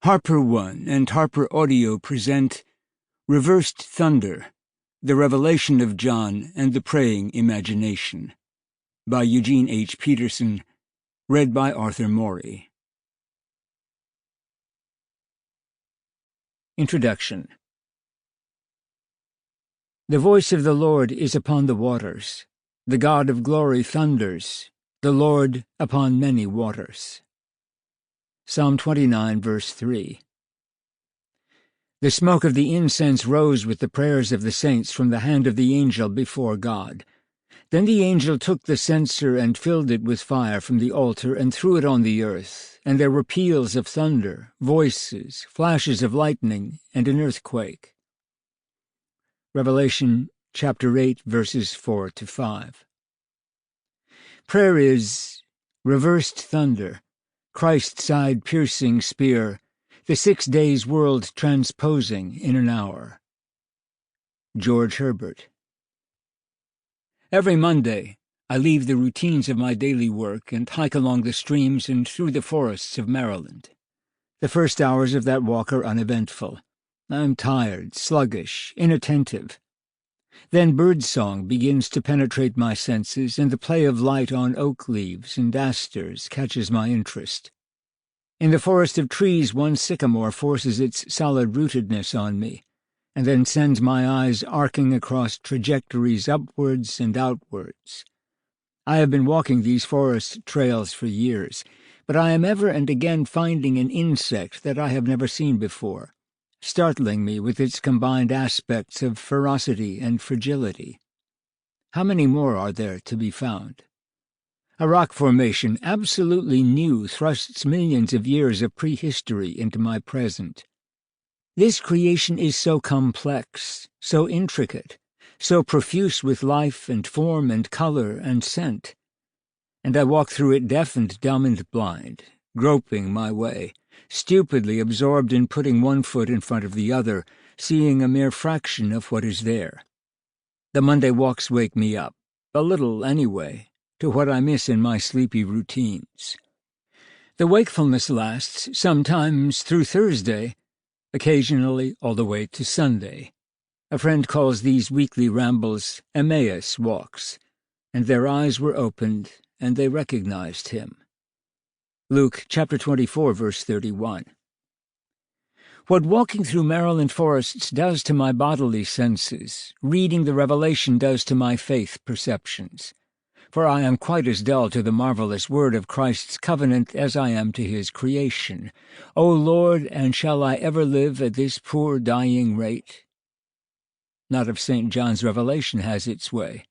Harper One and Harper Audio present Reversed Thunder, The Revelation of John and the Praying Imagination, by Eugene H. Peterson, read by Arthur Morey. Introduction. The voice of the Lord is upon the waters. The God of glory thunders, the Lord upon many waters. Psalm 29, verse 3. The smoke of the incense rose with the prayers of the saints from the hand of the angel before God. Then the angel took the censer and filled it with fire from the altar and threw it on the earth, and there were peals of thunder, voices, flashes of lightning, and an earthquake. Revelation chapter 8, verses 4 to 5. Prayer is reversed thunder, Christ's side-piercing spear, the 6 days' world transposing in an hour. George Herbert. Every Monday, I leave the routines of my daily work and hike along the streams and through the forests of Maryland. The first hours of that walk are uneventful. I am tired, sluggish, inattentive. Then birdsong begins to penetrate my senses, and the play of light on oak leaves and asters catches my interest. In the forest of trees, one sycamore forces its solid rootedness on me, and then sends my eyes arcing across trajectories upwards and outwards. I have been walking these forest trails for years, but I am ever and again finding an insect that I have never seen before, startling me with its combined aspects of ferocity and fragility. How many more are there to be found? A rock formation absolutely new thrusts millions of years of prehistory into my present. This creation is so complex, so intricate, so profuse with life and form and color and scent. And I walk through it deaf and dumb and blind, groping my way, stupidly absorbed in putting one foot in front of the other, seeing a mere fraction of what is there. The Monday walks wake me up, a little anyway, to what I miss in my sleepy routines. The wakefulness lasts sometimes through Thursday, occasionally all the way to Sunday. A friend calls these weekly rambles Emmaus walks, and their eyes were opened, and they recognized him. Luke chapter 24, verse 31. What walking through Maryland forests does to my bodily senses, reading the Revelation does to my faith perceptions. For I am quite as dull to the marvelous word of Christ's covenant as I am to his creation. O Lord, and shall I ever live at this poor dying rate? Not if St. John's Revelation has its way.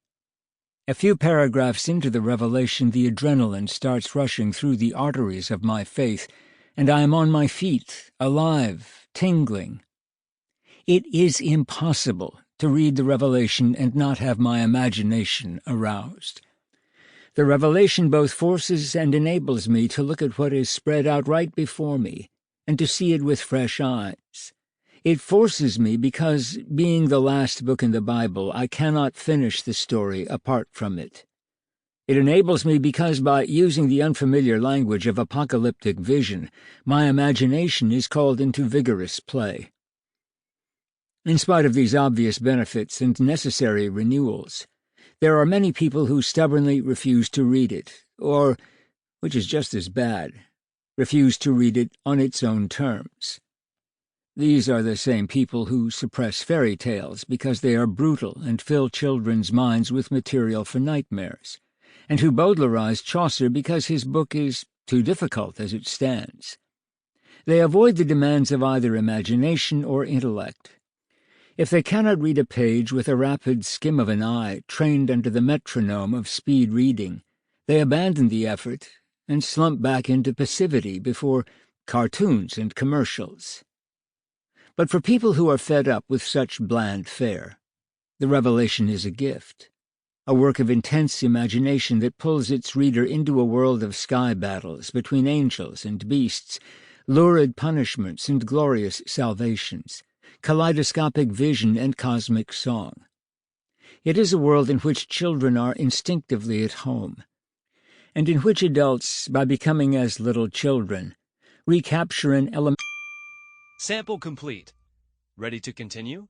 A few paragraphs into the Revelation, the adrenaline starts rushing through the arteries of my faith, and I am on my feet, alive, tingling. It is impossible to read the Revelation and not have my imagination aroused. The Revelation both forces and enables me to look at what is spread out right before me, and to see it with fresh eyes. It forces me because, being the last book in the Bible, I cannot finish the story apart from it. It enables me because, by using the unfamiliar language of apocalyptic vision, my imagination is called into vigorous play. In spite of these obvious benefits and necessary renewals, there are many people who stubbornly refuse to read it, or, which is just as bad, refuse to read it on its own terms. These are the same people who suppress fairy tales because they are brutal and fill children's minds with material for nightmares, and who Bowdlerize Chaucer because his book is too difficult as it stands. They avoid the demands of either imagination or intellect. If they cannot read a page with a rapid skim of an eye trained under the metronome of speed reading, they abandon the effort and slump back into passivity before cartoons and commercials. But for people who are fed up with such bland fare, the Revelation is a gift, a work of intense imagination that pulls its reader into a world of sky battles between angels and beasts, lurid punishments and glorious salvations, kaleidoscopic vision and cosmic song. It is a world in which children are instinctively at home, and in which adults, by becoming as little children, recapture an element Sample complete. Ready to continue?